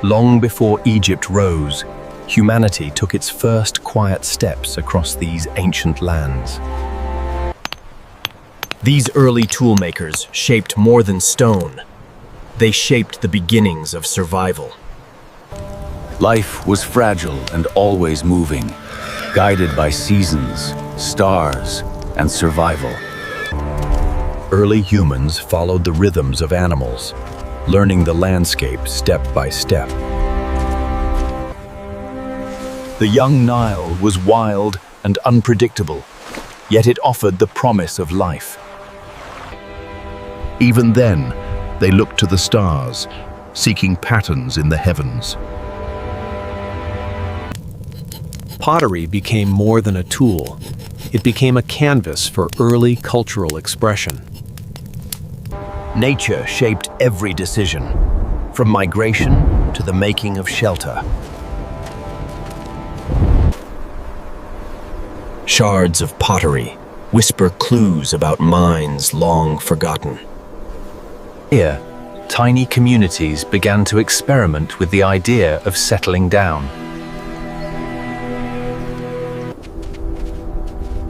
Long before Egypt rose, humanity took its first quiet steps across these ancient lands. These early toolmakers shaped more than stone. They shaped the beginnings of survival. Life was fragile and always moving, guided by seasons, stars, and survival. Early humans followed the rhythms of animals, learning the landscape step by step. The young Nile was wild and unpredictable, yet it offered the promise of life. Even then, they looked to the stars, seeking patterns in the heavens. Pottery became more than a tool. It became a canvas for early cultural expression. Nature shaped every decision, from migration to the making of shelter. Shards of pottery whisper clues about minds long forgotten. Here, tiny communities began to experiment with the idea of settling down.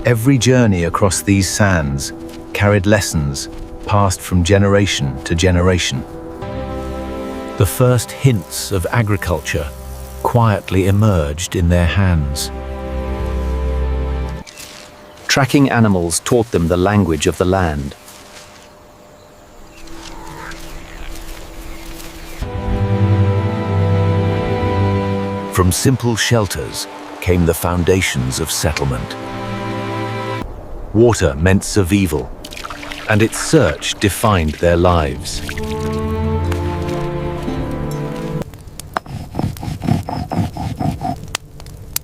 Every journey across these sands carried lessons passed from generation to generation. The first hints of agriculture quietly emerged in their hands. Tracking animals taught them the language of the land. From simple shelters came the foundations of settlement. Water meant survival, and its search defined their lives.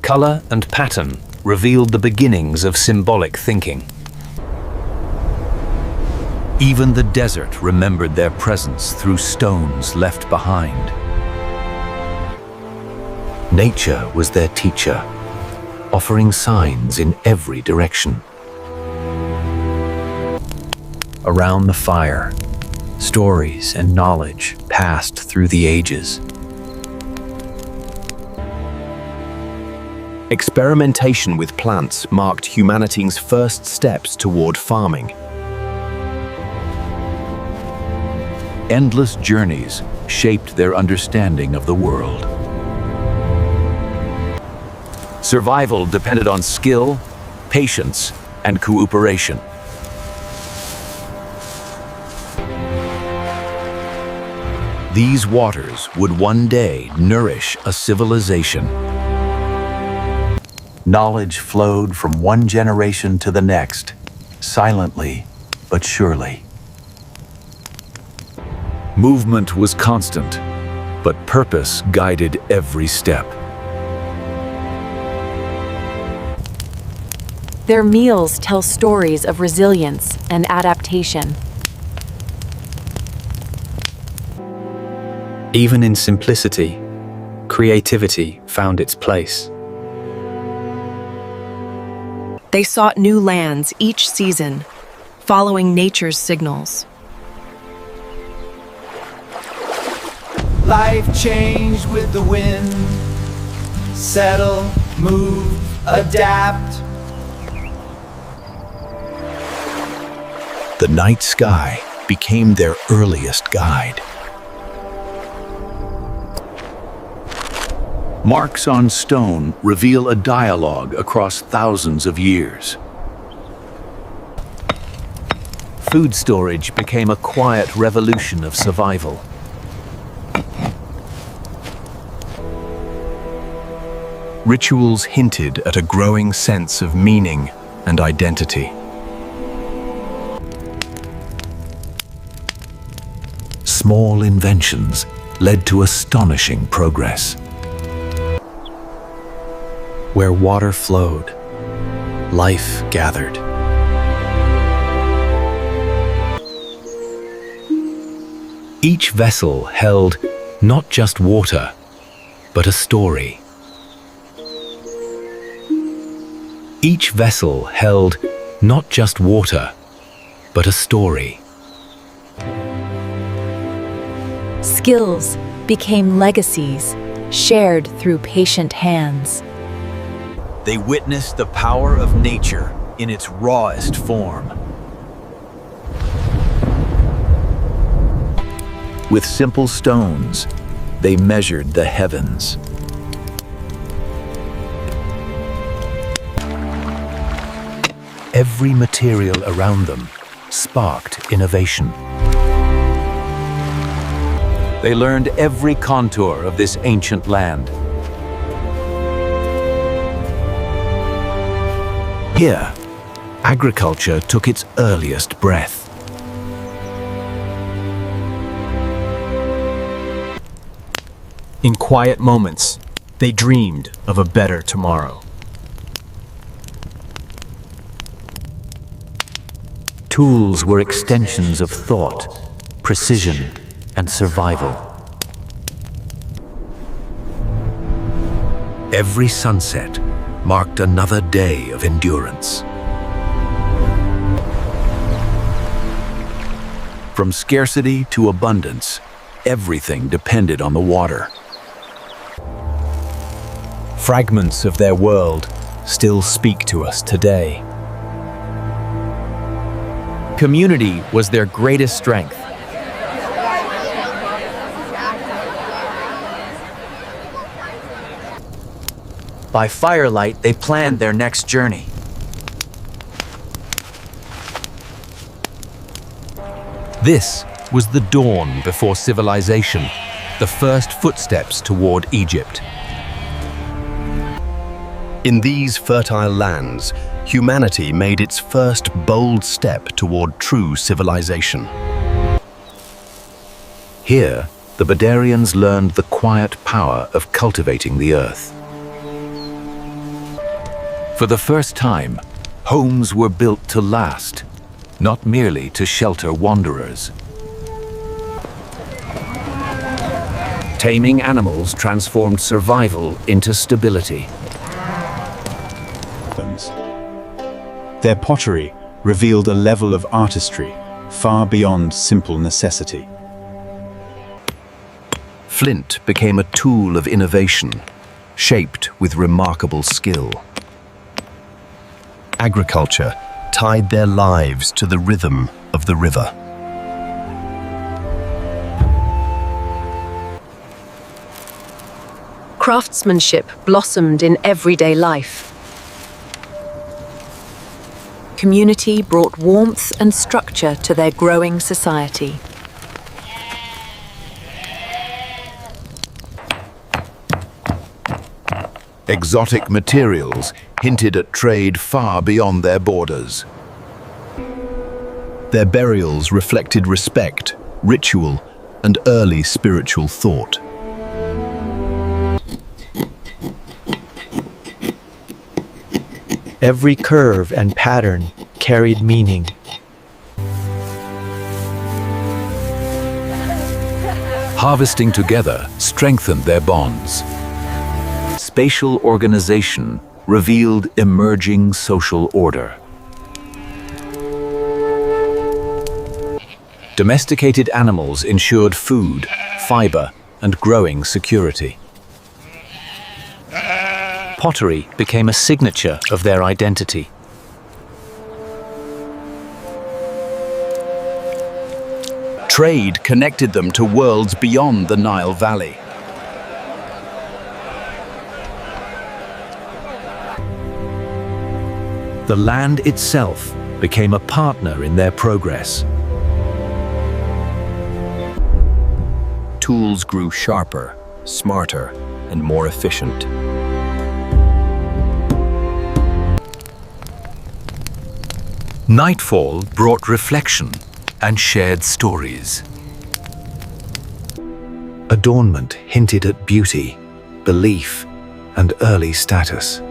Color and pattern revealed the beginnings of symbolic thinking. Even the desert remembered their presence through stones left behind. Nature was their teacher, offering signs in every direction. Around the fire, stories and knowledge passed through the ages. Experimentation with plants marked humanity's first steps toward farming. Endless journeys shaped their understanding of the world. Survival depended on skill, patience, and cooperation. These waters would one day nourish a civilization. Knowledge flowed from one generation to the next, silently but surely. Movement was constant, but purpose guided every step. Their meals tell stories of resilience and adaptation. Even in simplicity, creativity found its place. They sought new lands each season, following nature's signals. Life changed with the wind. Settle, move, adapt. The night sky became their earliest guide. Marks on stone reveal a dialogue across thousands of years. Food storage became a quiet revolution of survival. Rituals hinted at a growing sense of meaning and identity. Small inventions led to astonishing progress. Where water flowed, life gathered. Each vessel held not just water, but a story. Each vessel held not just water, but a story. Skills, became legacies, shared through patient hands. They witnessed the power of nature in its rawest form. With simple stones, they measured the heavens. Every material around them sparked innovation. They learned every contour of this ancient land. Here, agriculture took its earliest breath. In quiet moments, they dreamed of a better tomorrow. Tools were extensions of thought, precision, and survival. Every sunset marked another day of endurance. From scarcity to abundance, everything depended on the water. Fragments of their world still speak to us today. Community was their greatest strength. By firelight, they planned their next journey. This was the dawn before civilization, the first footsteps toward Egypt. In these fertile lands, humanity made its first bold step toward true civilization. Here, the Badarians learned the quiet power of cultivating the earth. For the first time, homes were built to last, not merely to shelter wanderers. Taming animals transformed survival into stability. Their pottery revealed a level of artistry far beyond simple necessity. Flint became a tool of innovation, shaped with remarkable skill. Agriculture tied their lives to the rhythm of the river. Craftsmanship blossomed in everyday life. Community brought warmth and structure to their growing society. Exotic materials hinted at trade far beyond their borders. Their burials reflected respect, ritual, and early spiritual thought. Every curve and pattern carried meaning. Harvesting together strengthened their bonds. Spatial organization revealed emerging social order. Domesticated animals ensured food, fiber, and growing security. Pottery became a signature of their identity. Trade connected them to worlds beyond the Nile Valley. The land itself became a partner in their progress. Tools grew sharper, smarter, and more efficient. Nightfall brought reflection and shared stories. Adornment hinted at beauty, belief, and early status.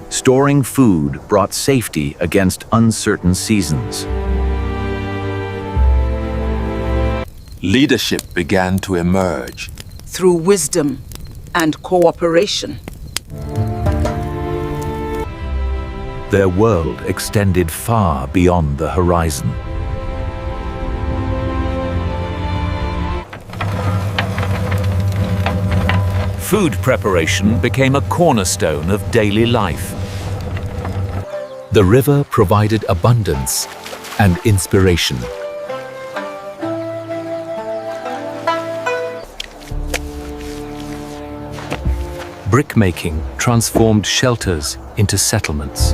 Storing food brought safety against uncertain seasons. Leadership began to emerge through wisdom and cooperation. Their world extended far beyond the horizon. Food preparation became a cornerstone of daily life. The river provided abundance and inspiration. Brickmaking transformed shelters into settlements.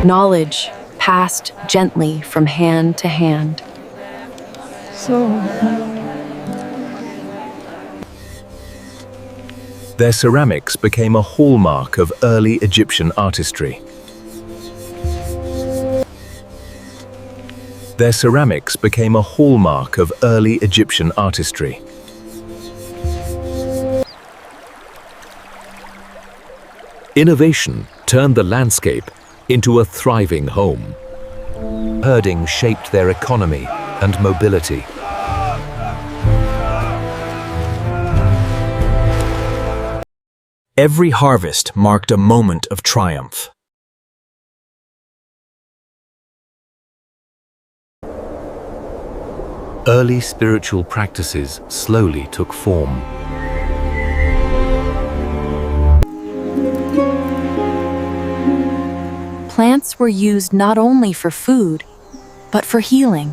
Knowledge passed gently from hand to hand. Their ceramics became a hallmark of early Egyptian artistry. Their ceramics became a hallmark of early Egyptian artistry. Innovation turned the landscape into a thriving home. Herding shaped their economy and mobility. Every harvest marked a moment of triumph. Early spiritual practices slowly took form. Plants were used not only for food, but for healing.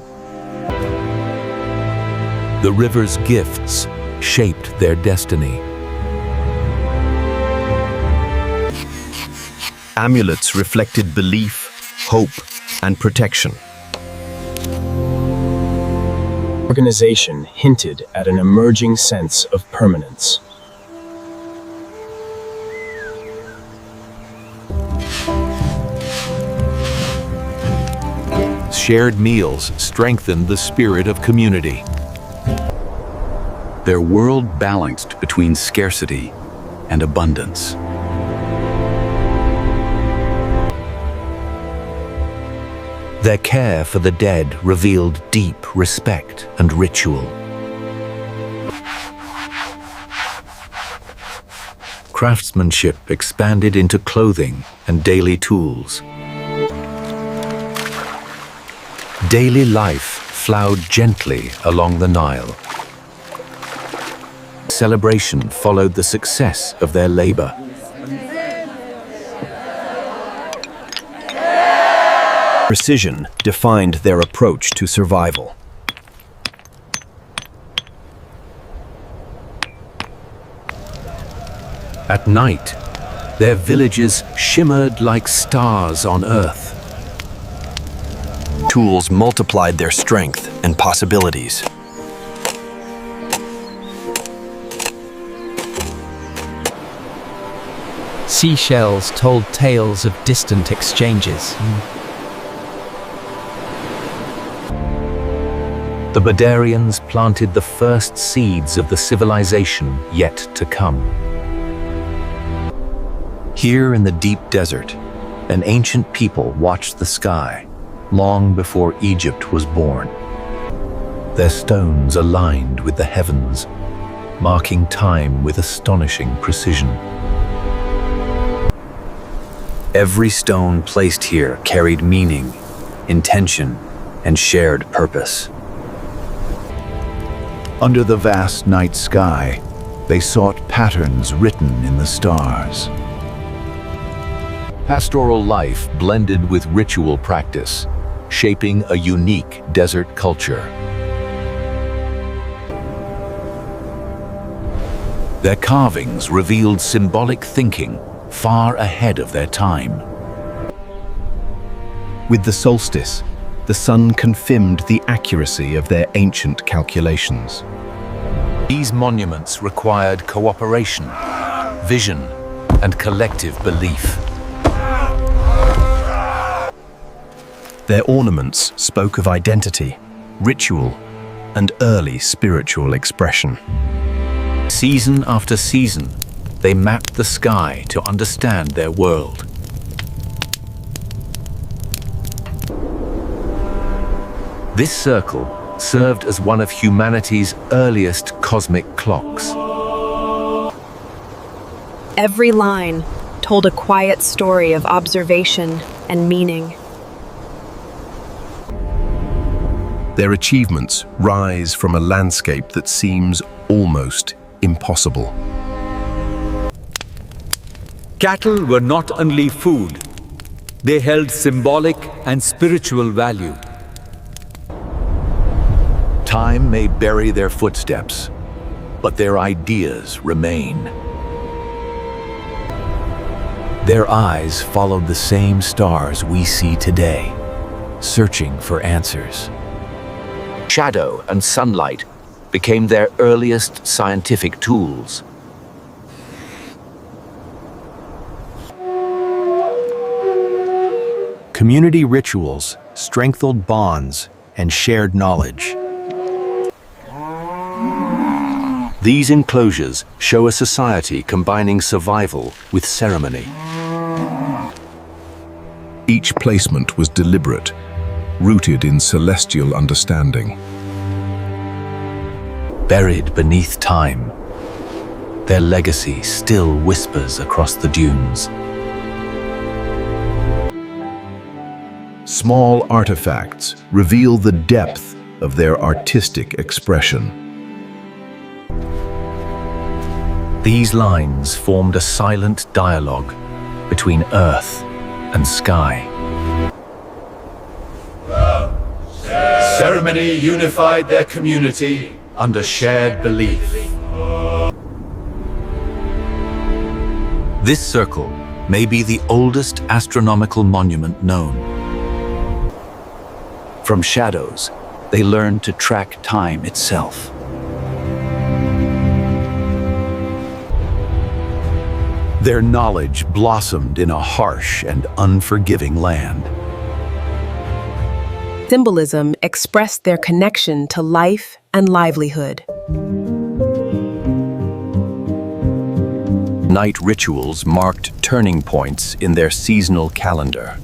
The river's gifts shaped their destiny. Amulets reflected belief, hope, and protection. Organization hinted at an emerging sense of permanence. Shared meals strengthened the spirit of community. Their world balanced between scarcity and abundance. Their care for the dead revealed deep respect and ritual. Craftsmanship expanded into clothing and daily tools. Daily life flowed gently along the Nile. Celebration followed the success of their labor. Precision defined their approach to survival. At night, their villages shimmered like stars on earth. Tools multiplied their strength and possibilities. Seashells told tales of distant exchanges. The Badarians planted the first seeds of the civilization yet to come. Here in the deep desert, an ancient people watched the sky long before Egypt was born. Their stones aligned with the heavens, marking time with astonishing precision. Every stone placed here carried meaning, intention, and shared purpose. Under the vast night sky, they sought patterns written in the stars. Pastoral life blended with ritual practice, shaping a unique desert culture. Their carvings revealed symbolic thinking far ahead of their time. With the solstice, the sun confirmed the accuracy of their ancient calculations. These monuments required cooperation, vision, and collective belief. Their ornaments spoke of identity, ritual, and early spiritual expression. Season after season, they mapped the sky to understand their world. This circle served as one of humanity's earliest cosmic clocks. Every line told a quiet story of observation and meaning. Their achievements rise from a landscape that seems almost impossible. Cattle were not only food, they held symbolic and spiritual value. Time may bury their footsteps, but their ideas remain. Their eyes followed the same stars we see today, searching for answers. Shadow and sunlight became their earliest scientific tools. Community rituals strengthened bonds and shared knowledge. These enclosures show a society combining survival with ceremony. Each placement was deliberate, rooted in celestial understanding. Buried beneath time, their legacy still whispers across the dunes. Small artifacts reveal the depth of their artistic expression. These lines formed a silent dialogue between earth and sky. Ceremony unified their community under shared belief. This circle may be the oldest astronomical monument known. From shadows, they learned to track time itself. Their knowledge blossomed in a harsh and unforgiving land. Symbolism expressed their connection to life and livelihood. Night rituals marked turning points in their seasonal calendar.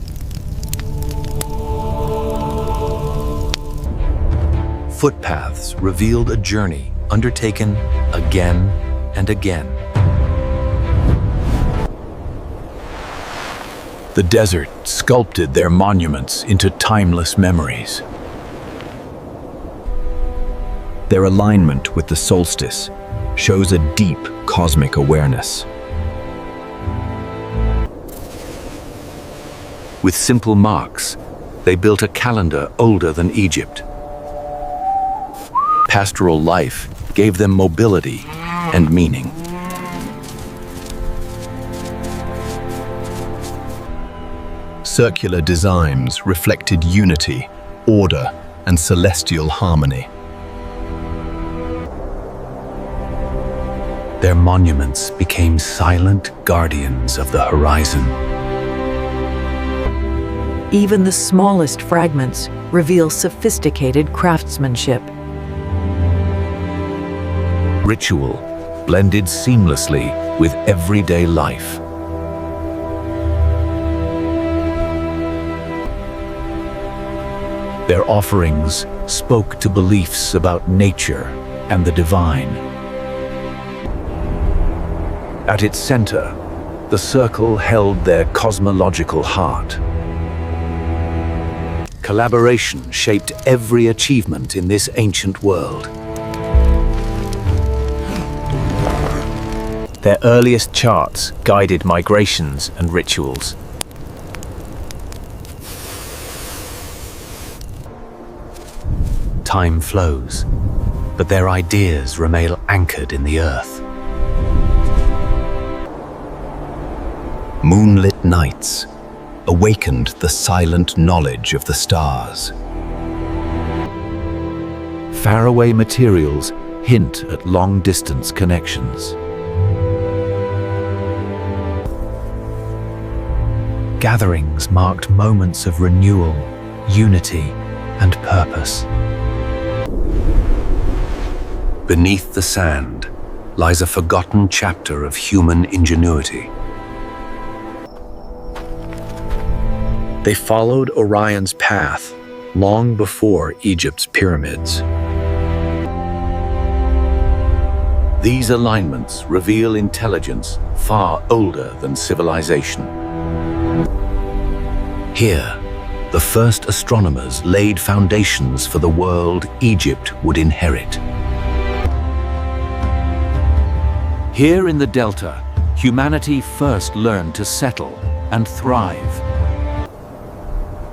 Footpaths revealed a journey undertaken again and again. The desert sculpted their monuments into timeless memories. Their alignment with the solstice shows a deep cosmic awareness. With simple marks, they built a calendar older than Egypt. Pastoral life gave them mobility and meaning. Circular designs reflected unity, order, and celestial harmony. Their monuments became silent guardians of the horizon. Even the smallest fragments reveal sophisticated craftsmanship. Ritual blended seamlessly with everyday life. Their offerings spoke to beliefs about nature and the divine. At its center, the circle held their cosmological heart. Collaboration shaped every achievement in this ancient world. Their earliest charts guided migrations and rituals. Time flows, but their ideas remain anchored in the earth. Moonlit nights awakened the silent knowledge of the stars. Faraway materials hint at long-distance connections. Gatherings marked moments of renewal, unity, and purpose. Beneath the sand lies a forgotten chapter of human ingenuity. They followed Orion's path long before Egypt's pyramids. These alignments reveal intelligence far older than civilization. Here, the first astronomers laid foundations for the world Egypt would inherit. Here in the Delta, humanity first learned to settle and thrive.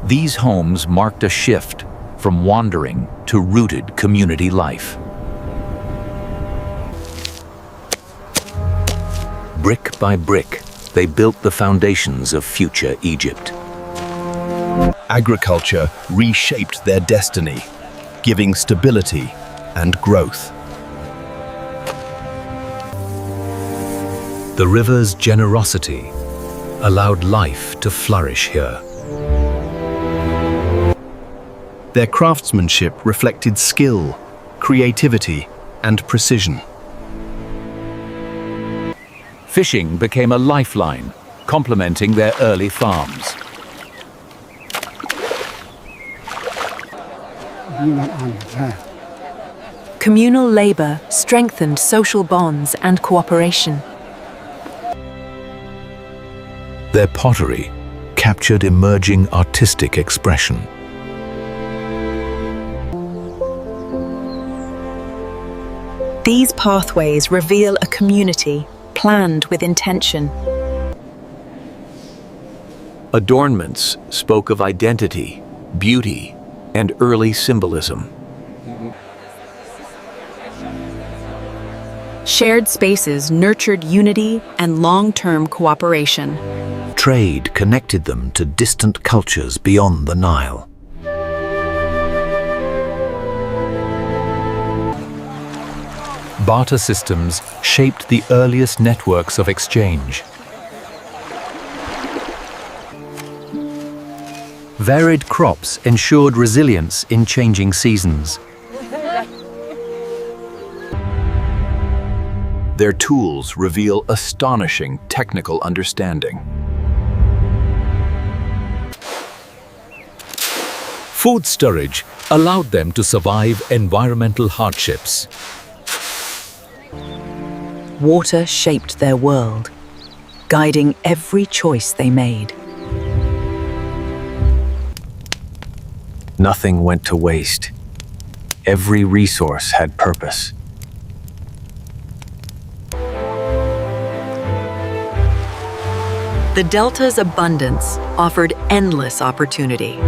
These homes marked a shift from wandering to rooted community life. Brick by brick, they built the foundations of future Egypt. Agriculture reshaped their destiny, giving stability and growth. The river's generosity allowed life to flourish here. Their craftsmanship reflected skill, creativity, and precision. Fishing became a lifeline, complementing their early farms. Communal labor strengthened social bonds and cooperation. Their pottery captured emerging artistic expression. These pathways reveal a community planned with intention. Adornments spoke of identity, beauty, and early symbolism. Shared spaces nurtured unity and long-term cooperation. Trade connected them to distant cultures beyond the Nile. Barter systems shaped the earliest networks of exchange. Varied crops ensured resilience in changing seasons. Their tools reveal astonishing technical understanding. Food storage allowed them to survive environmental hardships. Water shaped their world, guiding every choice they made. Nothing went to waste. Every resource had purpose. The Delta's abundance offered endless opportunity.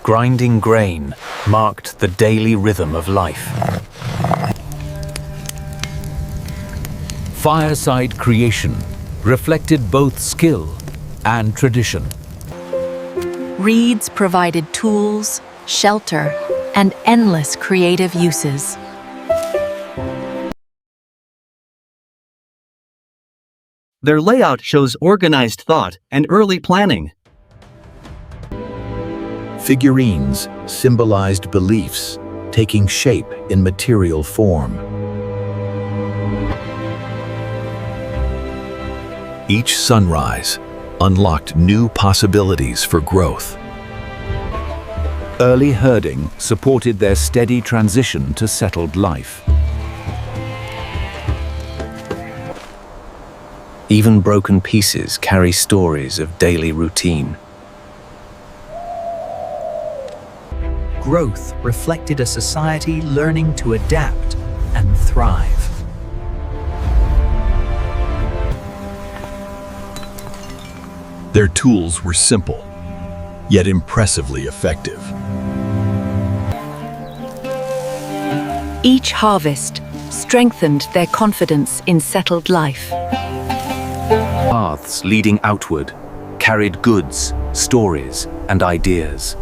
Grinding grain marked the daily rhythm of life. Fireside creation reflected both skill and tradition. Reeds provided tools, shelter, and endless creative uses. Their layout shows organized thought and early planning. Figurines symbolized beliefs taking shape in material form. Each sunrise unlocked new possibilities for growth. Early herding supported their steady transition to settled life. Even broken pieces carry stories of daily routine. Growth reflected a society learning to adapt and thrive. Their tools were simple, yet impressively effective. Each harvest strengthened their confidence in settled life. Paths leading outward carried goods, stories, and ideas.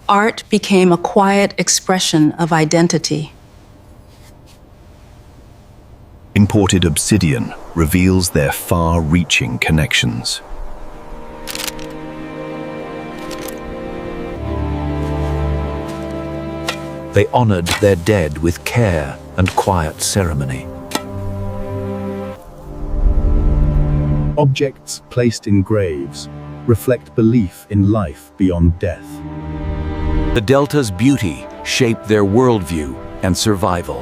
Art became a quiet expression of identity. Imported obsidian reveals their far-reaching connections. They honored their dead with care and quiet ceremony. Objects placed in graves reflect belief in life beyond death. The Delta's beauty shaped their worldview and survival.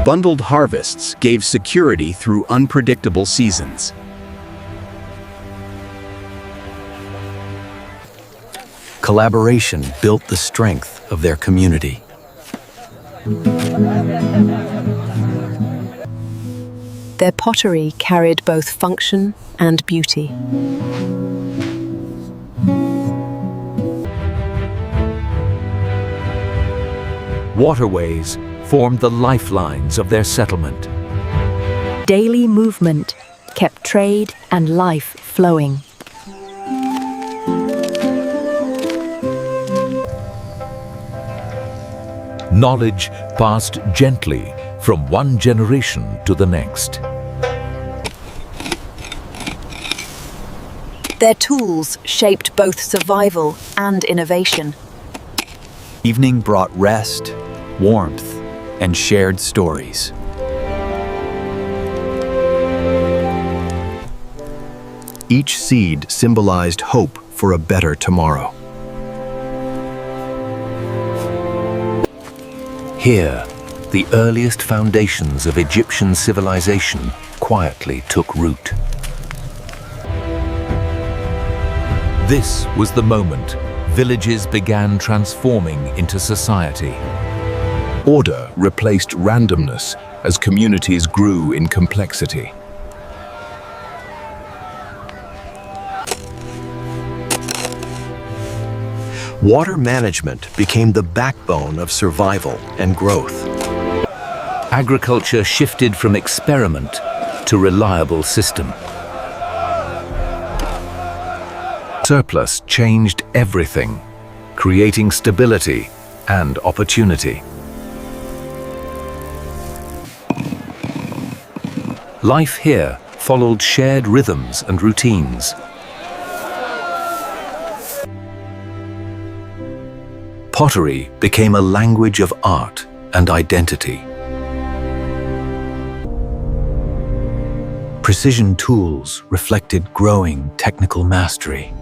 Bundled harvests gave security through unpredictable seasons. Collaboration built the strength of their community. Their pottery carried both function and beauty. Waterways formed the lifelines of their settlement. Daily movement kept trade and life flowing. Knowledge passed gently from one generation to the next. Their tools shaped both survival and innovation. Evening brought rest, warmth, and shared stories. Each seed symbolized hope for a better tomorrow. Here, the earliest foundations of Egyptian civilization quietly took root. This was the moment villages began transforming into society. Order replaced randomness as communities grew in complexity. Water management became the backbone of survival and growth. Agriculture shifted from experiment to reliable system. Surplus changed everything, creating stability and opportunity. Life here followed shared rhythms and routines. Pottery became a language of art and identity. Precision tools reflected growing technical mastery.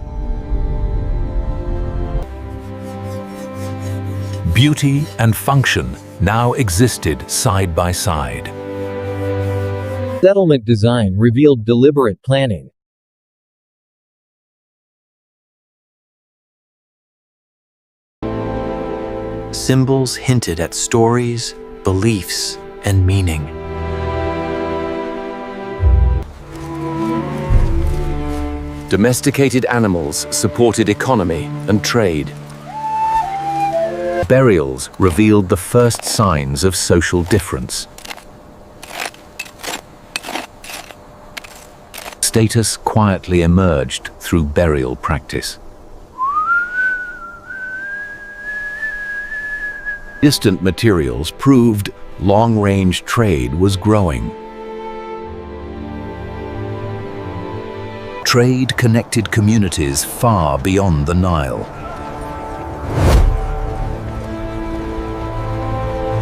Beauty and function now existed side by side. Settlement design revealed deliberate planning. Symbols hinted at stories, beliefs, and meaning. Domesticated animals supported economy and trade. Burials revealed the first signs of social difference. Status quietly emerged through burial practice. Distant materials proved long-range trade was growing. Trade connected communities far beyond the Nile.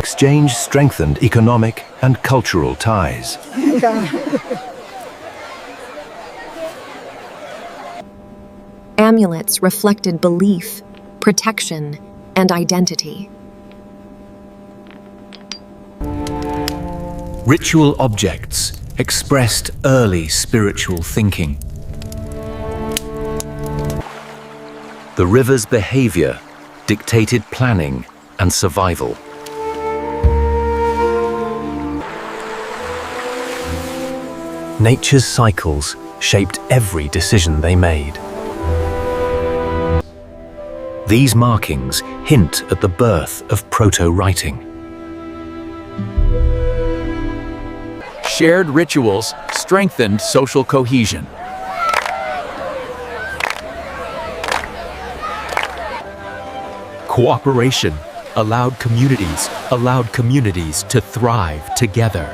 Exchange strengthened economic and cultural ties. Amulets reflected belief, protection, and identity. Ritual objects expressed early spiritual thinking. The river's behavior dictated planning and survival. Nature's cycles shaped every decision they made. These markings hint at the birth of proto-writing. Shared rituals strengthened social cohesion. Cooperation allowed communities to thrive together.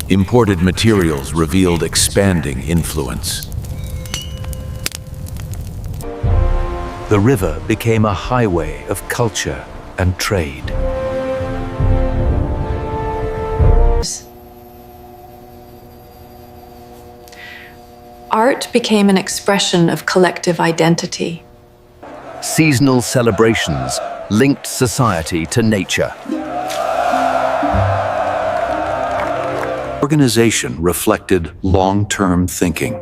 Imported materials revealed expanding influence. The river became a highway of culture and trade. Art became an expression of collective identity. Seasonal celebrations linked society to nature. Organization reflected long-term thinking.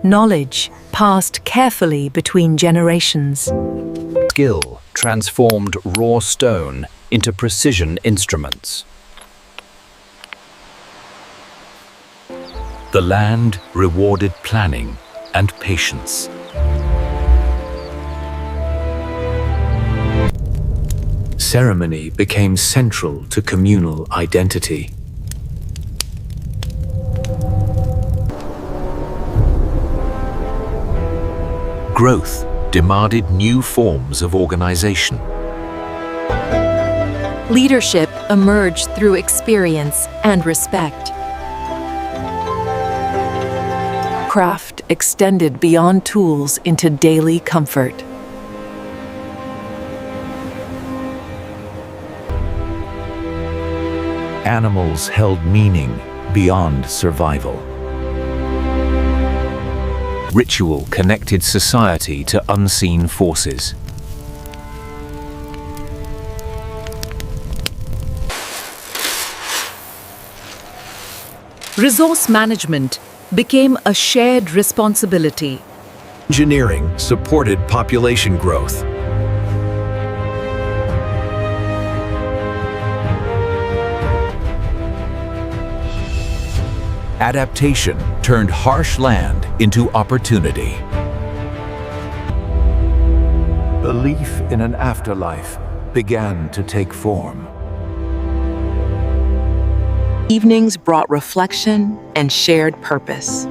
Knowledge passed carefully between generations. Skill transformed raw stone into precision instruments. The land rewarded planning and patience. Ceremony became central to communal identity. Growth demanded new forms of organization. Leadership emerged through experience and respect. Craft extended beyond tools into daily comfort. Animals held meaning beyond survival. Ritual connected society to unseen forces. Resource management became a shared responsibility. Engineering supported population growth. Adaptation turned harsh land into opportunity. Belief in an afterlife began to take form. Evenings brought reflection and shared purpose.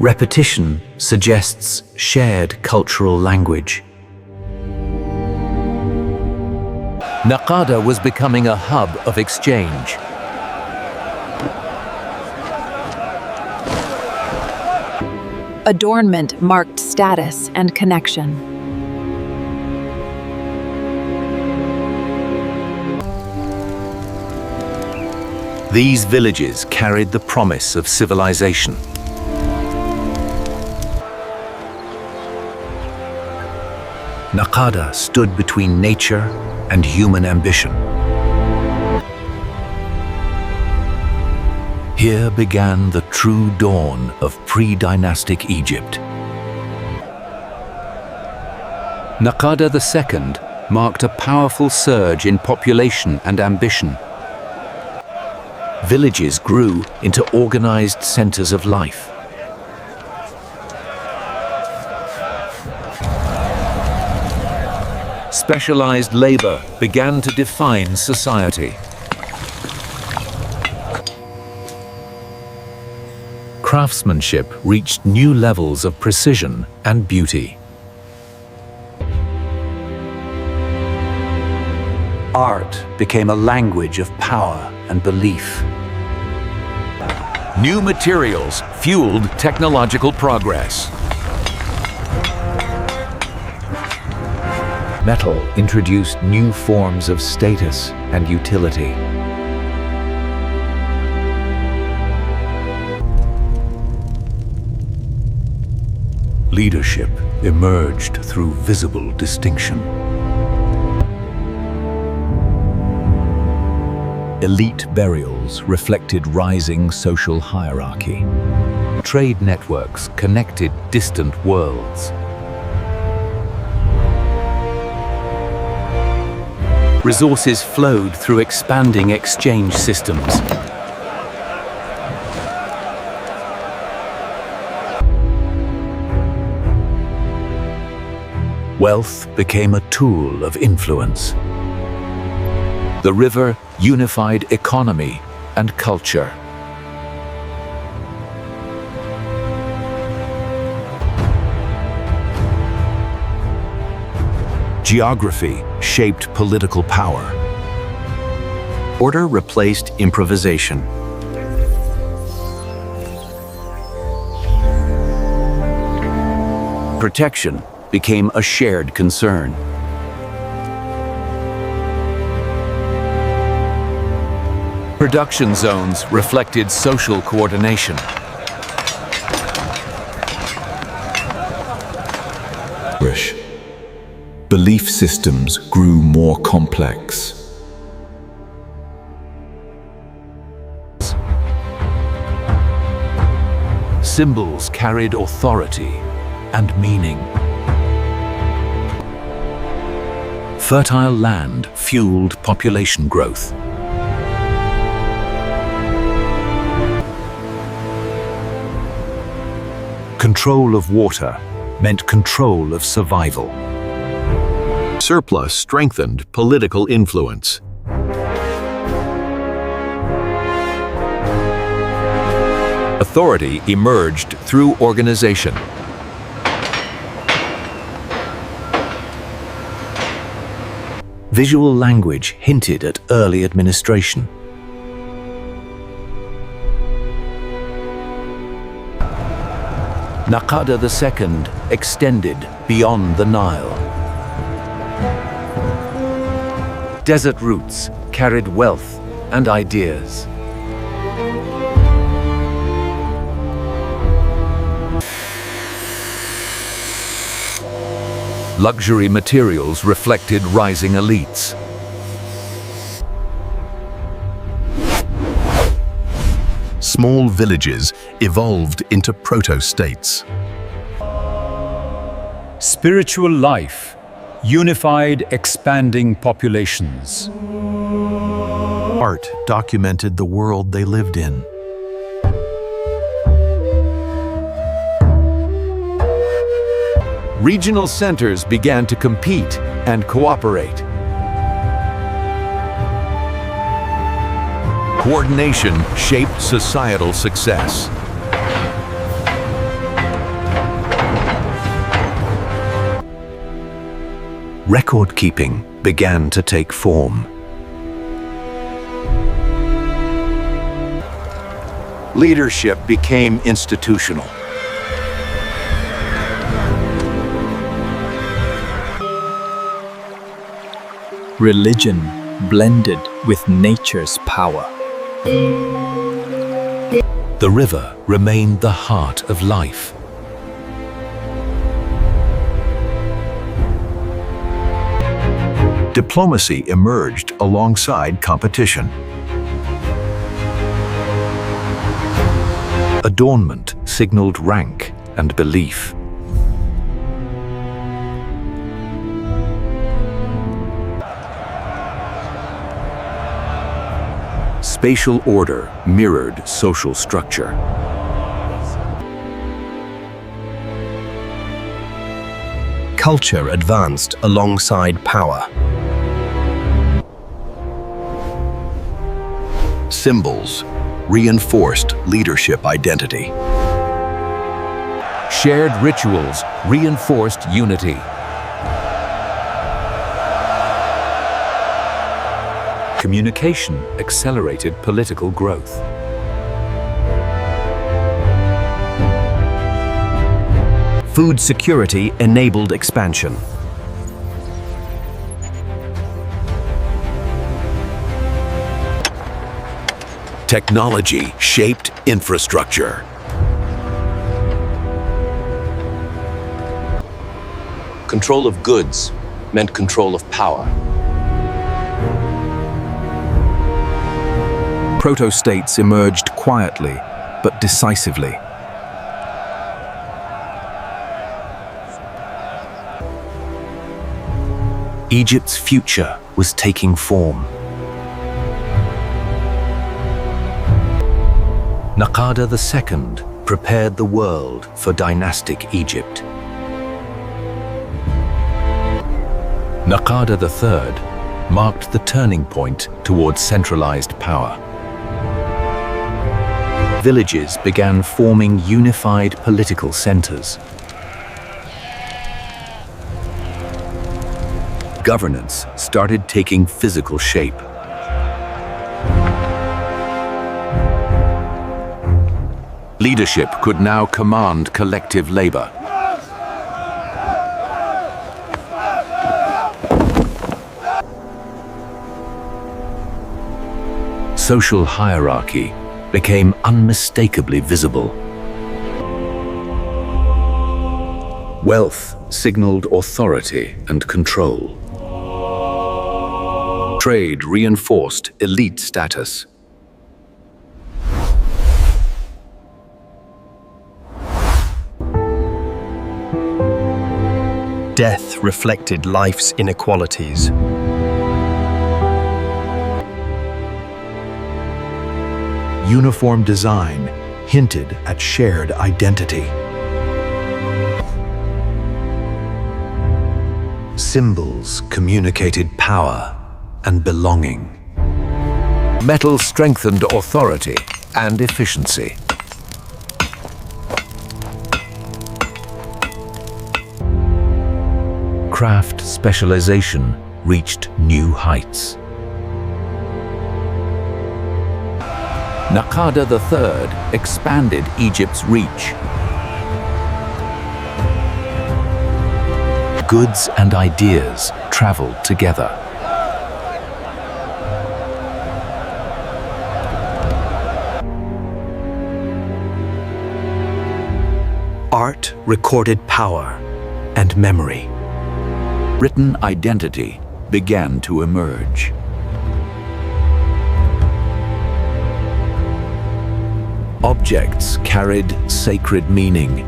Repetition suggests shared cultural language. Naqada was becoming a hub of exchange. Adornment marked status and connection. These villages carried the promise of civilization. Naqada stood between nature and human ambition. Here began the true dawn of pre-dynastic Egypt. Naqada II marked a powerful surge in population and ambition. Villages grew into organized centers of life. Specialized labor began to define society. Craftsmanship reached new levels of precision and beauty. Art became a language of power and belief. New materials fueled technological progress. Metal introduced new forms of status and utility. Leadership emerged through visible distinction. Elite burials reflected rising social hierarchy. Trade networks connected distant worlds. Resources flowed through expanding exchange systems. Wealth became a tool of influence. The river unified economy and culture. Geography shaped political power. Order replaced improvisation. Protection became a shared concern. Production zones reflected social coordination. Belief systems grew more complex. Symbols carried authority and meaning. Fertile land fueled population growth. Control of water meant control of survival. Surplus strengthened political influence. Authority emerged through organization. Visual language hinted at early administration. Naqada II extended beyond the Nile. Desert routes carried wealth and ideas. Luxury materials reflected rising elites. Small villages evolved into proto-states. Spiritual life unified expanding populations. Art documented the world they lived in. Regional centers began to compete and cooperate. Coordination shaped societal success. Record-keeping began to take form. Leadership became institutional. Religion blended with nature's power. The river remained the heart of life. Diplomacy emerged alongside competition. Adornment signaled rank and belief. Spatial order mirrored social structure. Culture advanced alongside power. Symbols reinforced leadership identity. Shared rituals reinforced unity. Communication accelerated political growth. Food security enabled expansion. Technology shaped infrastructure. Control of goods meant control of power. Proto-states emerged quietly but decisively. Egypt's future was taking form. Naqada II prepared the world for dynastic Egypt. Naqada III marked the turning point towards centralized power. Villages began forming unified political centers. Governance started taking physical shape. Leadership could now command collective labor. Social hierarchy became unmistakably visible. Wealth signaled authority and control. Trade reinforced elite status. Death reflected life's inequalities. Uniform design hinted at shared identity. Symbols communicated power and belonging. Metal strengthened authority and efficiency. Craft specialization reached new heights. Naqada III expanded Egypt's reach. Goods and ideas traveled together. Art recorded power and memory. Written identity began to emerge. Objects carried sacred meaning.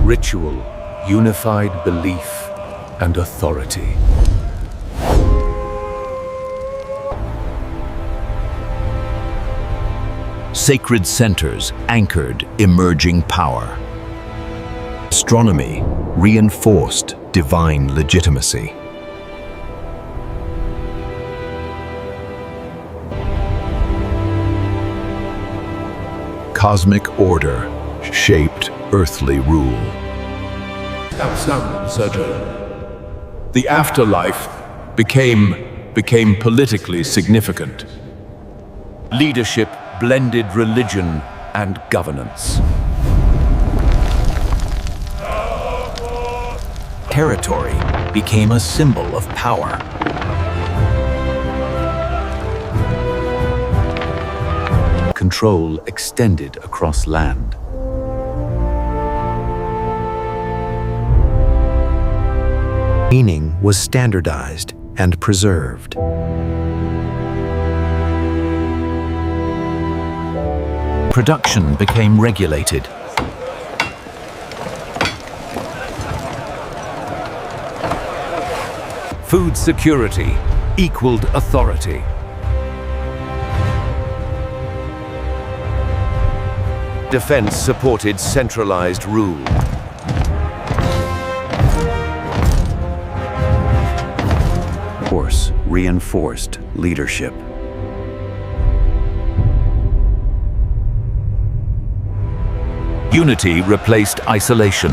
Ritual unified belief and authority. Sacred centers anchored emerging power. Astronomy reinforced divine legitimacy. Cosmic order shaped earthly rule. The afterlife became politically significant. Leadership blended religion and governance. Territory became a symbol of power. Control extended across land. Meaning was standardized and preserved. Production became regulated. Food security equaled authority. Defense supported centralized rule. Force reinforced leadership. Unity replaced isolation.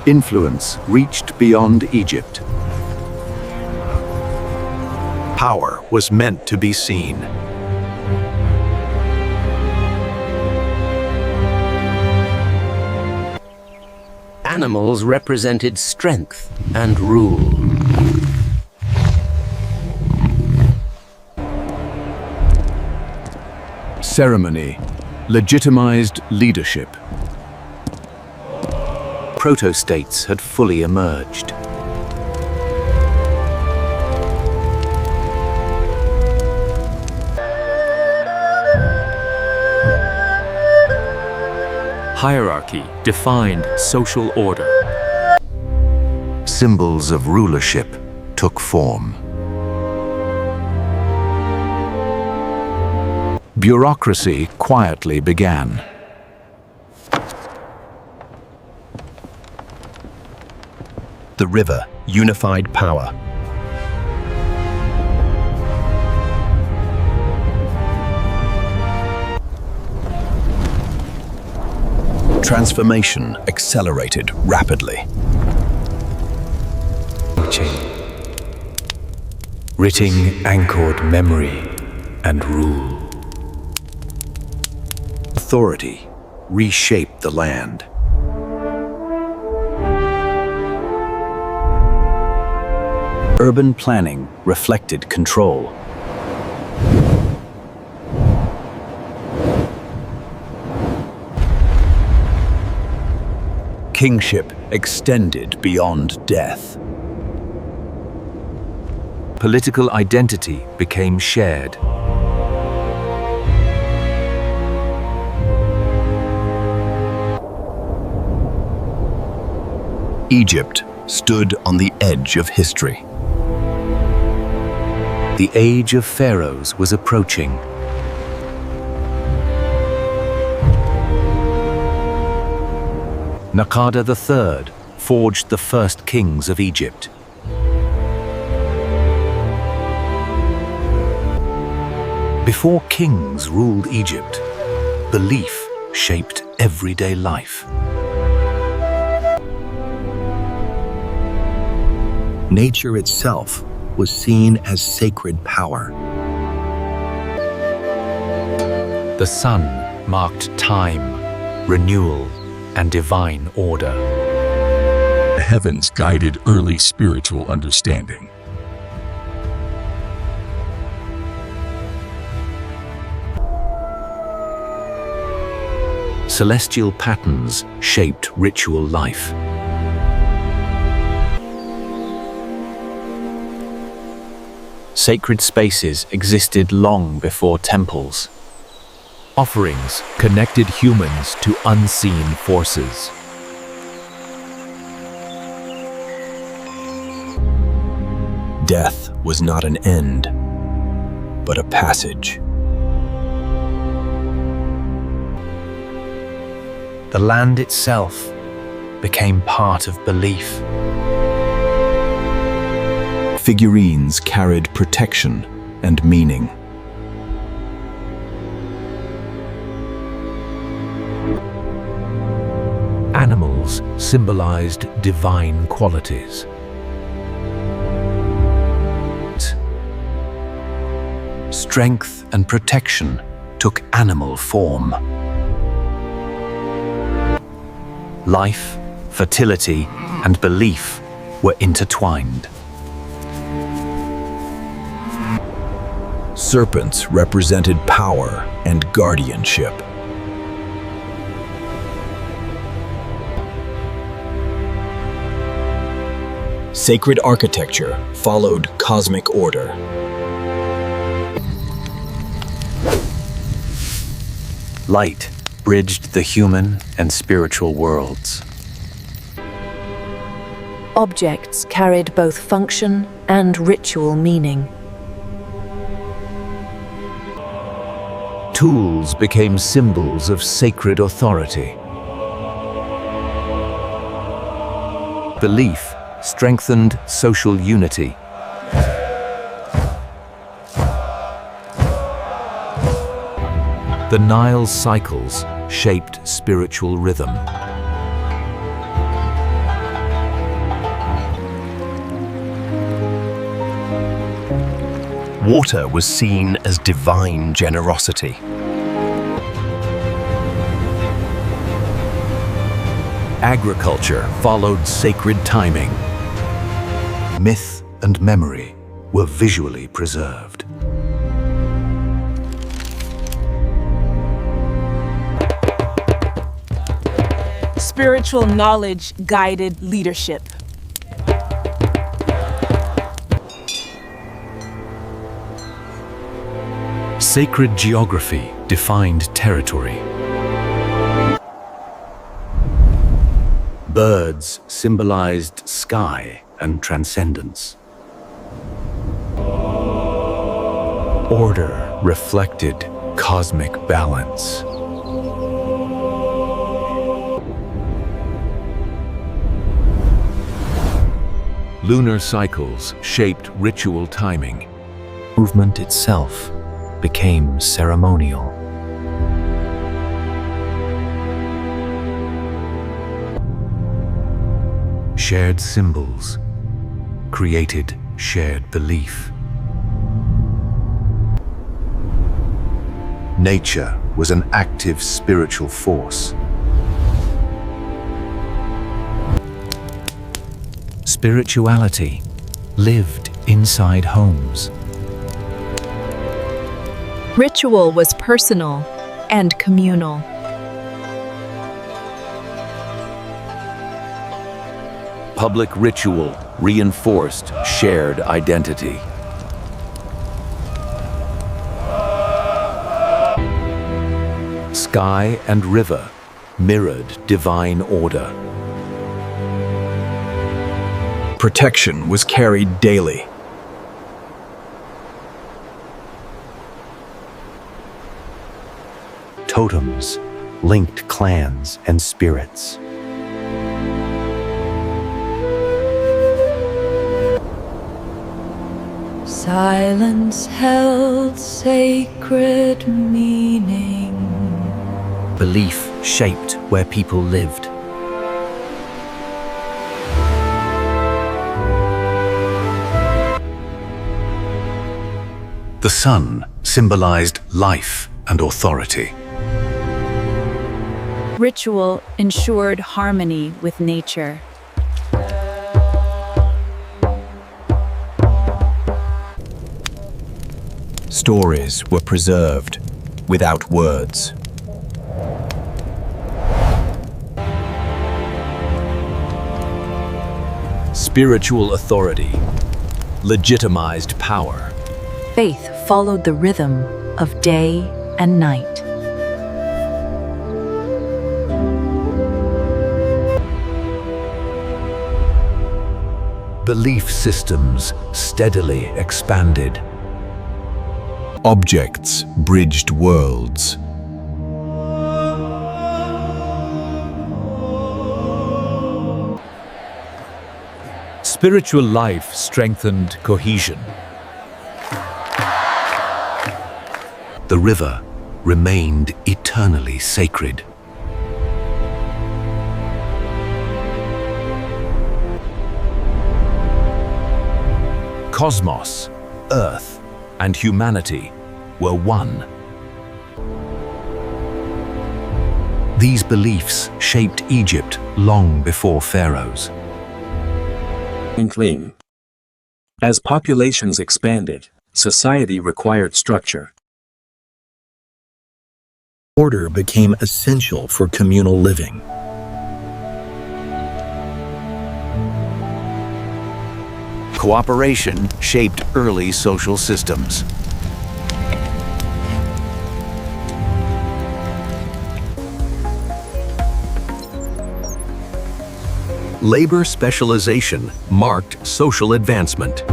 Influence reached beyond Egypt. Power was meant to be seen. Animals represented strength and rule. Ceremony legitimized leadership. Proto-states had fully emerged. Hierarchy defined social order. Symbols of rulership took form. Bureaucracy quietly began. The river unified power. Transformation accelerated rapidly. Writing anchored memory and rule. Authority reshaped the land. Urban planning reflected control. Kingship extended beyond death. Political identity became shared. Egypt stood on the edge of history. The age of pharaohs was approaching. Naqada III forged the first kings of Egypt. Before kings ruled Egypt, belief shaped everyday life. Nature itself was seen as sacred power. The sun marked time, renewal, and divine order. The heavens guided early spiritual understanding. Celestial patterns shaped ritual life. Sacred spaces existed long before temples. Offerings connected humans to unseen forces. Death was not an end, but a passage. The land itself became part of belief. Figurines carried protection and meaning. Animals symbolized divine qualities. Strength and protection took animal form. Life, fertility, and belief were intertwined. Serpents represented power and guardianship. Sacred architecture followed cosmic order. Light bridged the human and spiritual worlds. Objects carried both function and ritual meaning. Tools became symbols of sacred authority. Belief strengthened social unity. The Nile's cycles shaped spiritual rhythm. Water was seen as divine generosity. Agriculture followed sacred timing. Myth and memory were visually preserved. Spiritual knowledge guided leadership. Sacred geography defined territory. Birds symbolized sky and transcendence. Order reflected cosmic balance. Lunar cycles shaped ritual timing. Movement itself became ceremonial. Shared symbols created shared belief. Nature was an active spiritual force. Spirituality lived inside homes. Ritual was personal and communal. Public ritual reinforced shared identity. Sky and river mirrored divine order. Protection was carried daily. Totems linked clans and spirits. Silence held sacred meaning. Belief shaped where people lived. The sun symbolized life and authority. Ritual ensured harmony with nature. Stories were preserved without words. Spiritual authority legitimized power. Faith followed the rhythm of day and night. Belief systems steadily expanded. Objects bridged worlds. Spiritual life strengthened cohesion. The river remained eternally sacred. Cosmos, Earth, and humanity were one. These beliefs shaped Egypt long before pharaohs. Clean. As populations expanded, society required structure. Order became essential for communal living. Cooperation shaped early social systems. Labor specialization marked social advancement.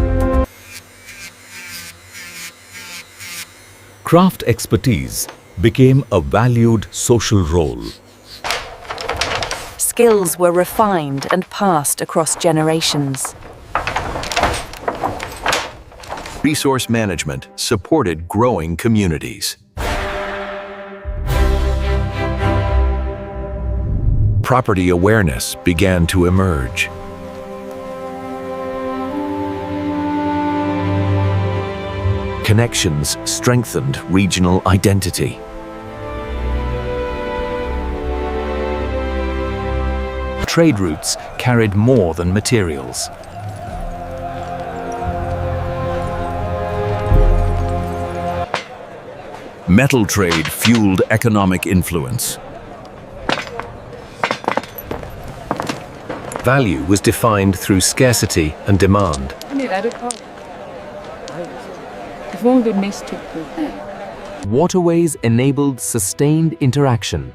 Craft expertise became a valued social role. Skills were refined and passed across generations. Resource management supported growing communities. Property awareness began to emerge. Connections strengthened regional identity. Trade routes carried more than materials. Metal trade fueled economic influence. Value was defined through scarcity and demand. Waterways enabled sustained interaction.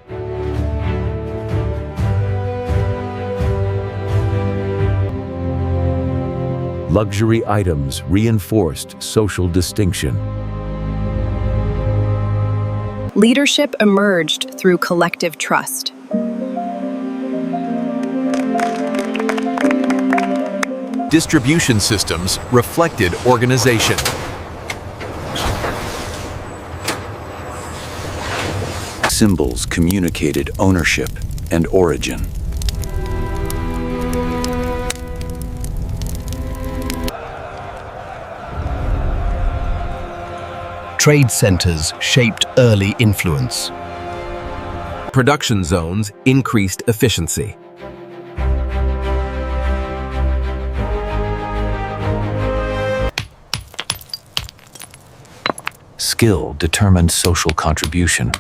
Luxury items reinforced social distinction. Leadership emerged through collective trust. Distribution systems reflected organization. Symbols communicated ownership and origin. Trade centers shaped early influence. Production zones increased efficiency. Skill determined social contribution.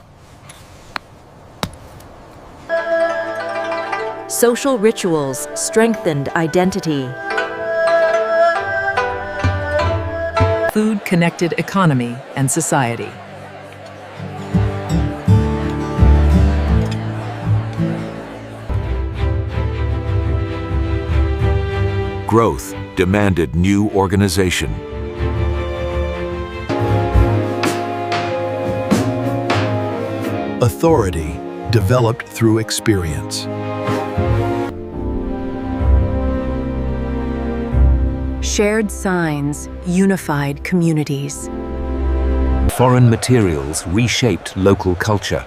Social rituals strengthened identity. Food connected economy and society. growth demanded new organization. Authority developed through experience. Shared signs unified communities. Foreign materials reshaped local culture.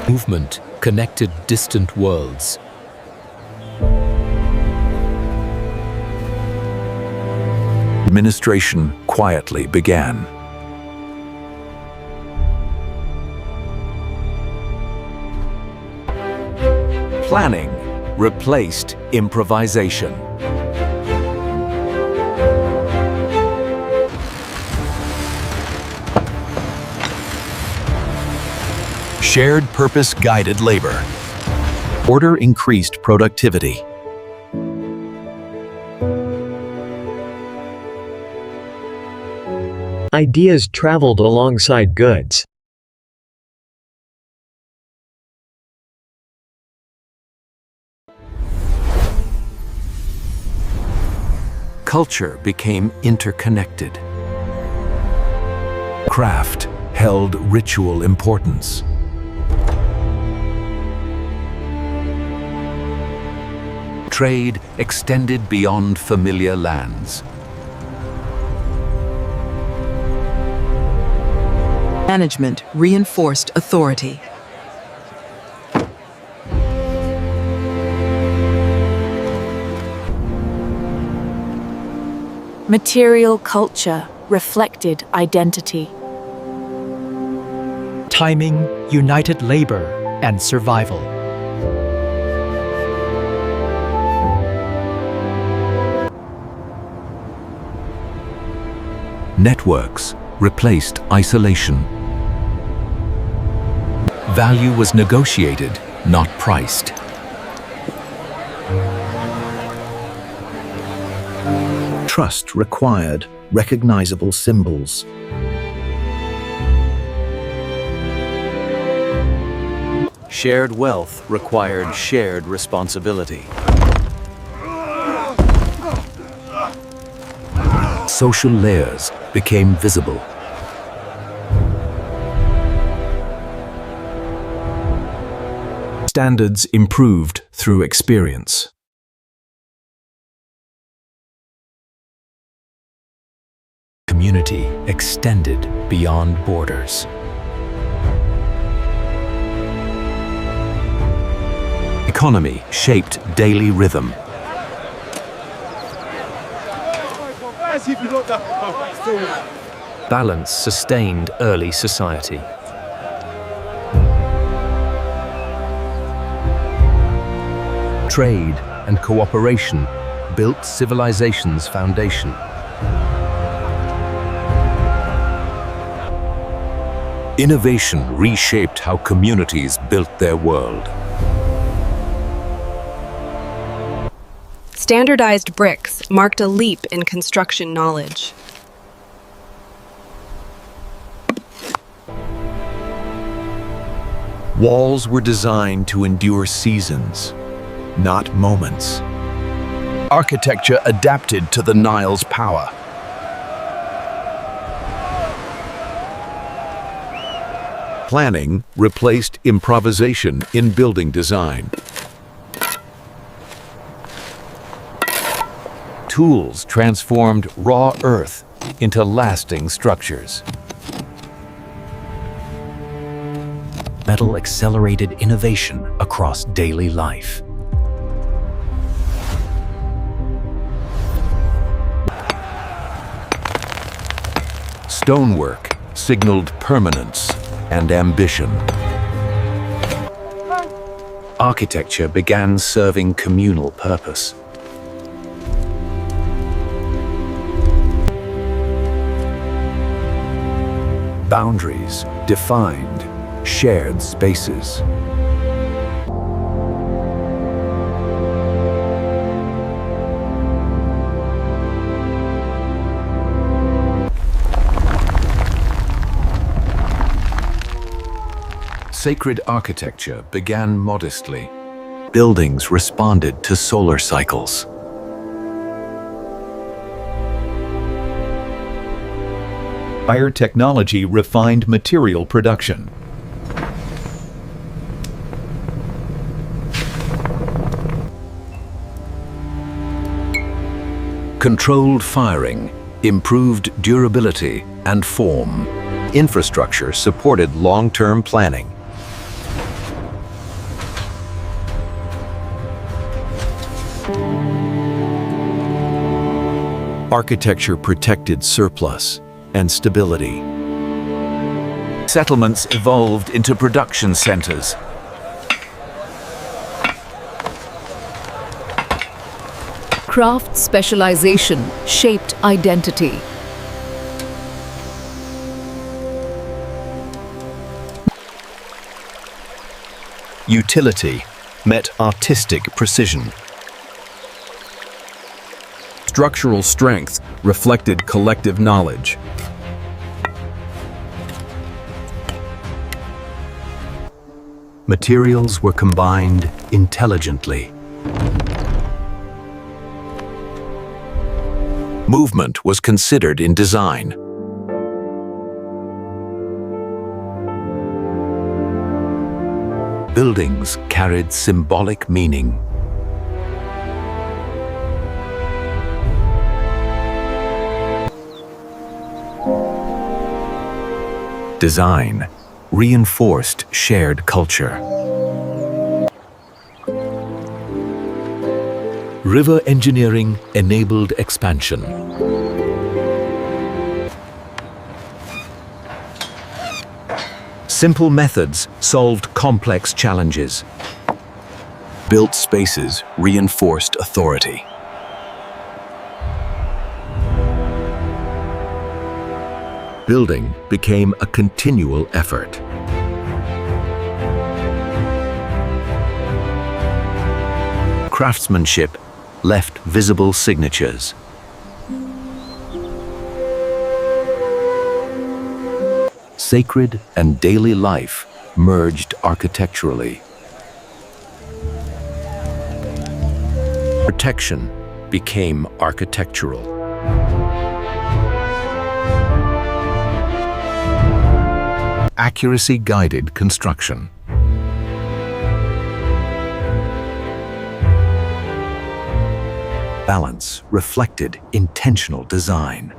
Movement connected distant worlds. Administration quietly began. Planning replaced improvisation. Shared purpose guided labor. Order increased productivity. Ideas traveled alongside goods. Culture became interconnected. Craft held ritual importance. Trade extended beyond familiar lands. Management reinforced authority. Material culture reflected identity. Timing united labor and survival. Networks replaced isolation. Value was negotiated, not priced. Trust required recognizable symbols. Shared wealth required shared responsibility. Social layers became visible. Standards improved through experience. Community extended beyond borders. Economy shaped daily rhythm. Balance sustained early society. Trade and cooperation built civilization's foundation. Innovation reshaped how communities built their world. Standardized bricks marked a leap in construction knowledge. Walls were designed to endure seasons, not moments. Architecture adapted to the Nile's power. Planning replaced improvisation in building design. Tools transformed raw earth into lasting structures. Metal accelerated innovation across daily life. Stonework signaled permanence and ambition. Architecture began serving communal purpose. Boundaries defined shared spaces. Sacred architecture began modestly. Buildings responded to solar cycles. Higher technology refined material production. Controlled firing improved durability and form. Infrastructure supported long-term planning. Architecture protected surplus and stability. Settlements evolved into production centers. Craft specialization shaped identity. Utility met artistic precision. Structural strength reflected collective knowledge. Materials were combined intelligently. Movement was considered in design. Buildings carried symbolic meaning. Design reinforced shared culture. River engineering enabled expansion. Simple methods solved complex challenges. Built spaces reinforced authority. Building became a continual effort. Craftsmanship left visible signatures. Sacred and daily life merged architecturally. Protection became architectural. Accuracy-guided construction. Balance reflected intentional design.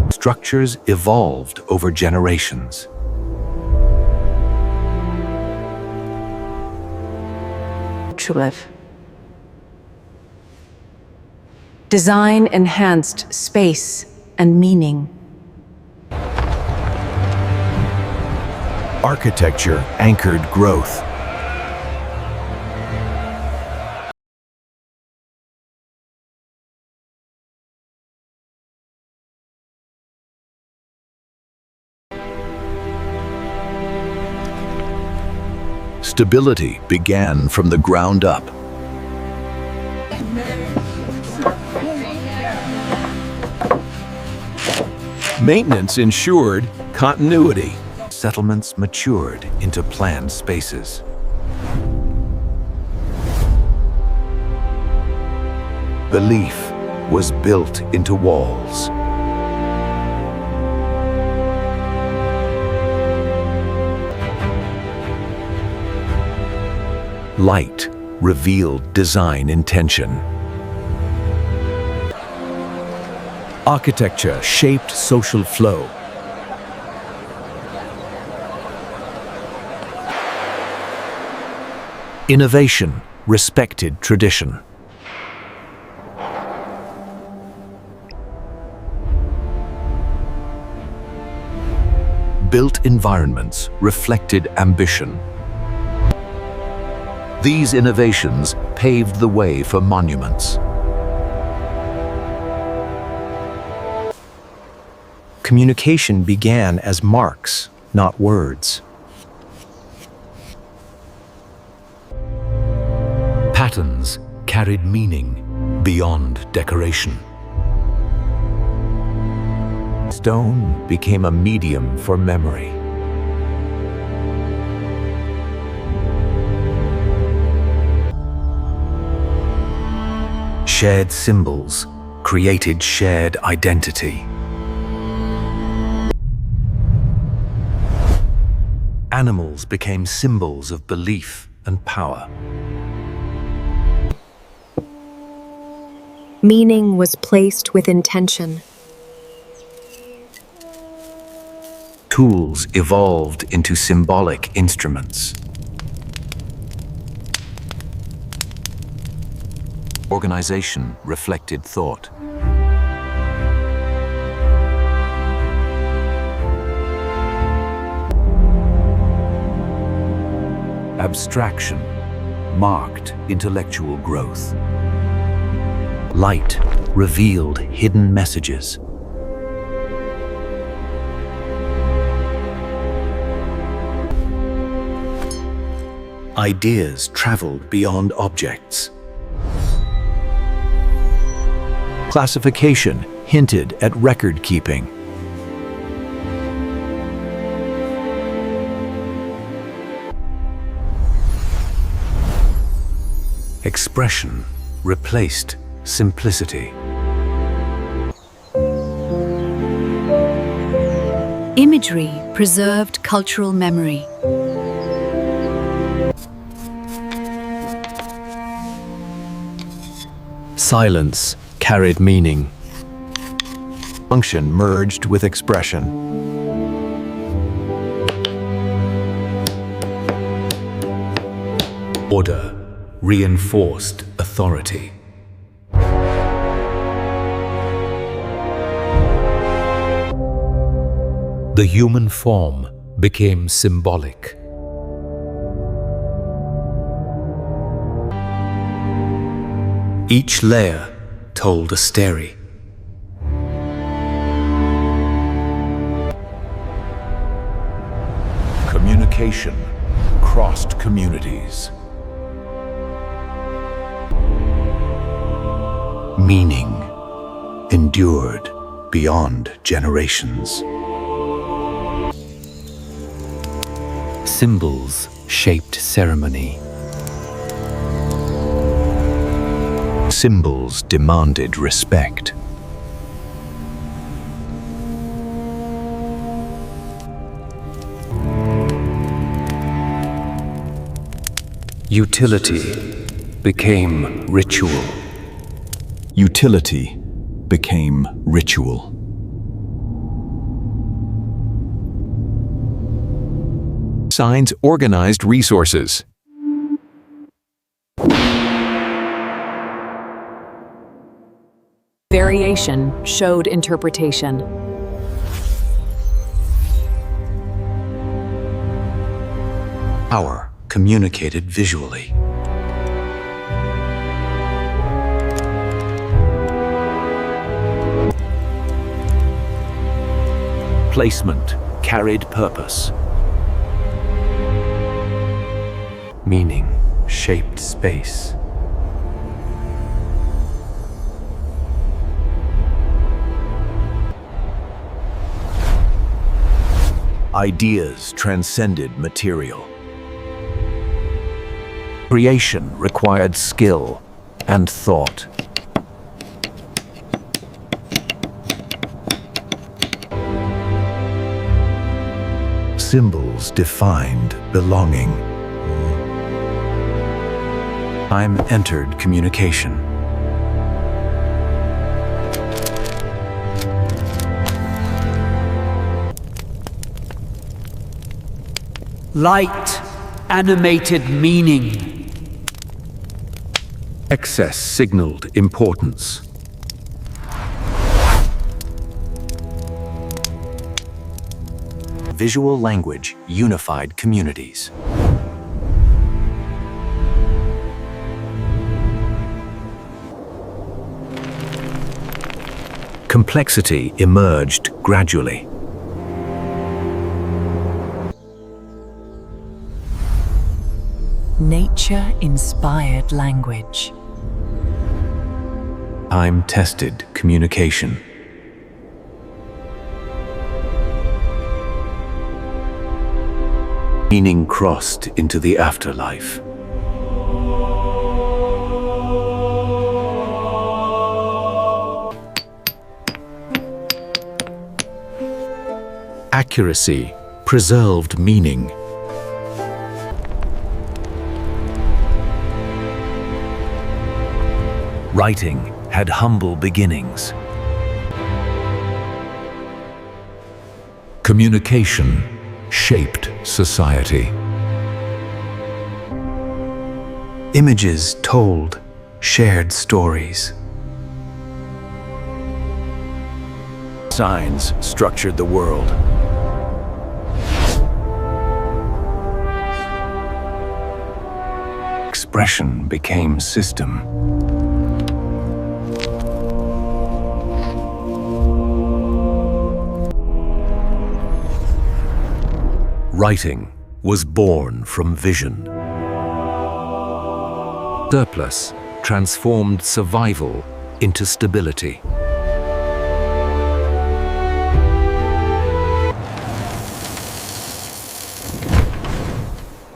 Structures evolved over generations. Design enhanced space and meaning. Architecture anchored growth. Stability began from the ground up. Maintenance ensured continuity. Settlements matured into planned spaces. Belief was built into walls. Light revealed design intention. Architecture shaped social flow. Innovation respected tradition. Built environments reflected ambition. These innovations paved the way for monuments. Communication began as marks, not words. Patterns carried meaning beyond decoration. Stone became a medium for memory. Shared symbols created shared identity. Animals became symbols of belief and power. Meaning was placed with intention. Tools evolved into symbolic instruments. Organization reflected thought. Abstraction marked intellectual growth. Light revealed hidden messages. Ideas traveled beyond objects. Classification hinted at record-keeping. Expression replaced simplicity. Imagery preserved cultural memory. Silence carried meaning. Function merged with expression. Order reinforced authority. The human form became symbolic. Each layer told a story. Communication crossed communities. Meaning endured beyond generations. Symbols shaped ceremony. Symbols demanded respect. Utility became ritual. Utility became ritual. Signs organized resources. Variation showed interpretation. Power communicated visually. Placement carried purpose. Meaning shaped space. Ideas transcended material. Creation required skill and thought. Symbols defined belonging. Time entered communication. Light animated meaning. Excess signaled importance. Visual language unified communities. Complexity emerged gradually. Nature-inspired language. Time-tested communication. Meaning crossed into the afterlife. accuracy preserved meaning. Writing had humble beginnings. Communication shaped society. Images told shared stories. Signs structured the world. Expression became system. Writing was born from vision. Surplus transformed survival into stability.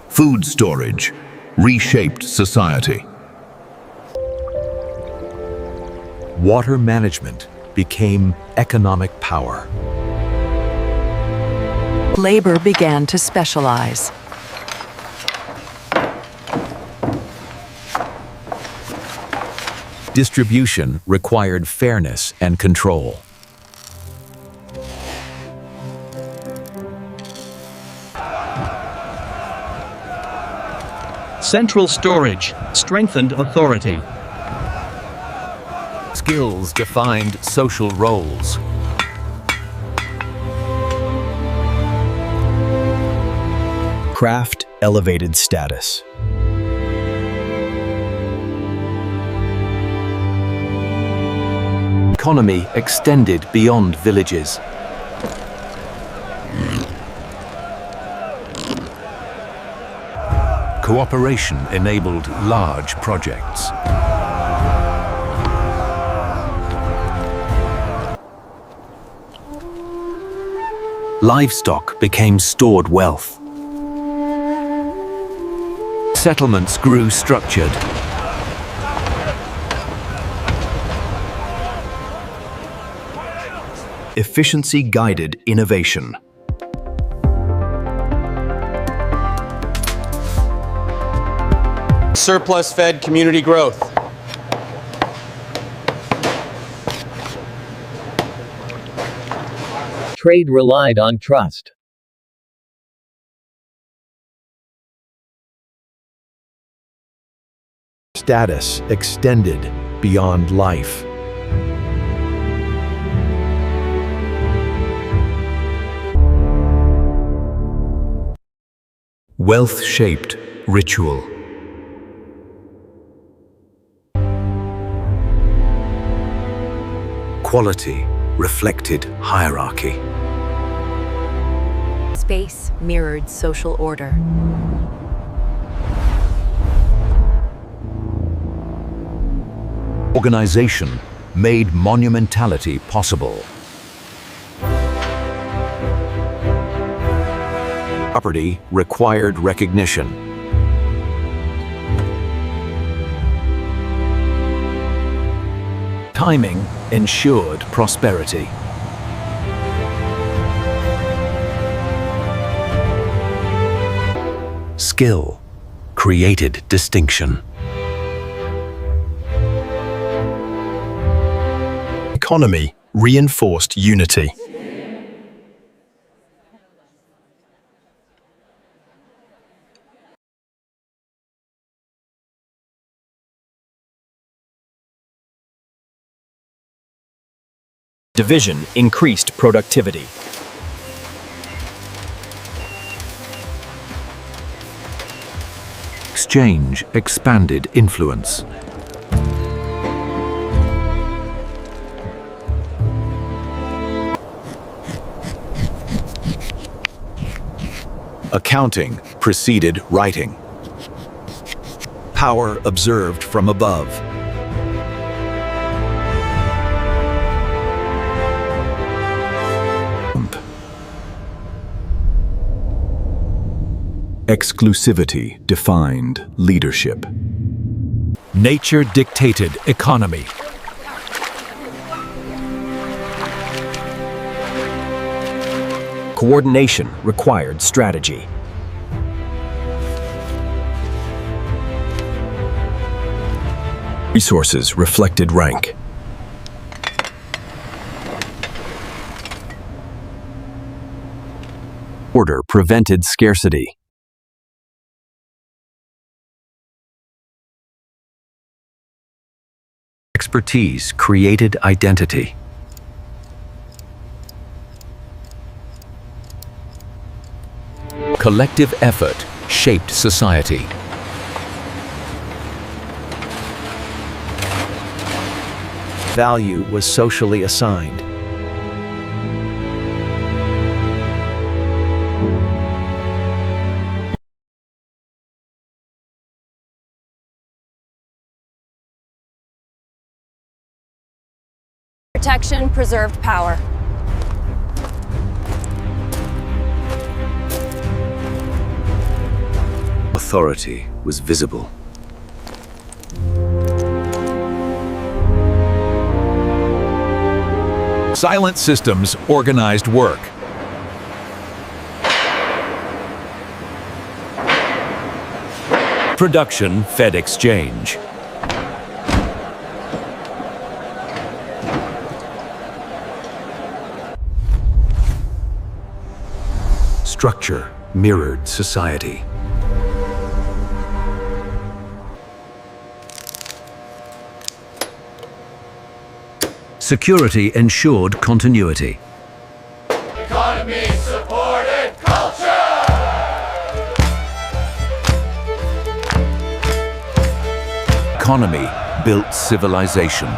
Food storage reshaped society. Water management became economic power. Labor began to specialize. Distribution required fairness and control. Central storage strengthened authority. Skills defined social roles. Craft elevated status. Economy extended beyond villages. Cooperation enabled large projects. Livestock became stored wealth. Settlements grew structured. Efficiency guided innovation. Surplus fed community growth. Trade relied on trust. Status extended beyond life. Wealth shaped ritual. Quality reflected hierarchy. Space mirrored social order. Organization made monumentality possible. Property required recognition. Timing ensured prosperity. Skill created distinction. Economy reinforced unity. Division increased productivity. Exchange expanded influence. Accounting preceded writing. Power observed from above. Exclusivity defined leadership. Nature dictated economy. Coordination required strategy. Resources reflected rank. Order prevented scarcity. Expertise created identity. Collective effort shaped society. Value was socially assigned. Protection preserved power. Authority was visible. Silent systems organized work. Production fed exchange. Structure mirrored society. Security ensured continuity. Economy supported culture. Economy built civilization.